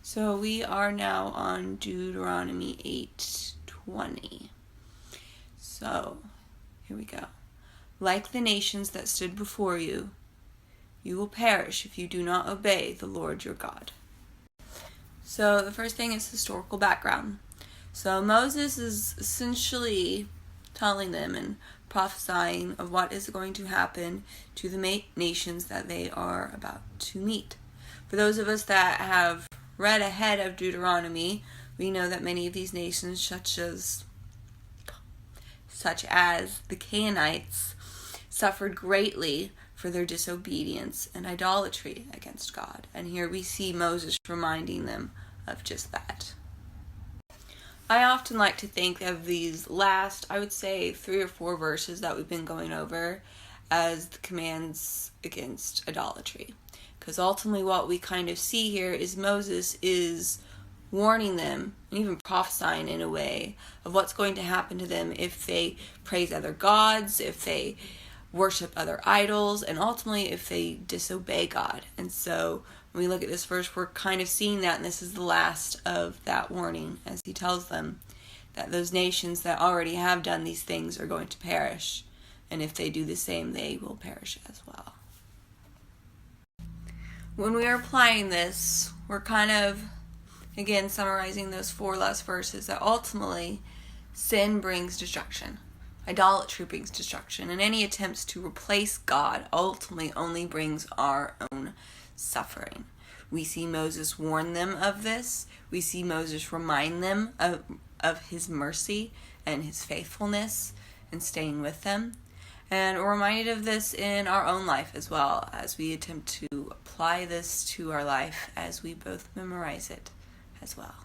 So we are now on Deuteronomy 8:20. So here we go. Like the nations that stood before you, you will perish if you do not obey the Lord your God. So the first thing is historical background. So Moses is essentially telling them and prophesying of what is going to happen to the nations that they are about to meet. For those of us that have read ahead of Deuteronomy, we know that many of these nations, such as the Canaanites, suffered greatly for their disobedience and idolatry against God. And here we see Moses reminding them of just that. I often like to think of these last, I would say, 3 or 4 verses that we've been going over as the commands against idolatry. Because ultimately what we kind of see here is Moses is warning them, and even prophesying in a way, of what's going to happen to them if they praise other gods, if they worship other idols, and ultimately if they disobey God. And so when we look at this verse, we're kind of seeing that, and this is the last of that warning as he tells them that those nations that already have done these things are going to perish, and if they do the same, they will perish as well. When we are applying this, we're kind of, again, summarizing those 4 last verses, that ultimately sin brings destruction. Idolatry brings destruction, and any attempts to replace God ultimately only brings our own suffering. We see Moses warn them of this. We see Moses remind them of his mercy and his faithfulness and staying with them. And we're reminded of this in our own life as well, as we attempt to apply this to our life as we both memorize it as well.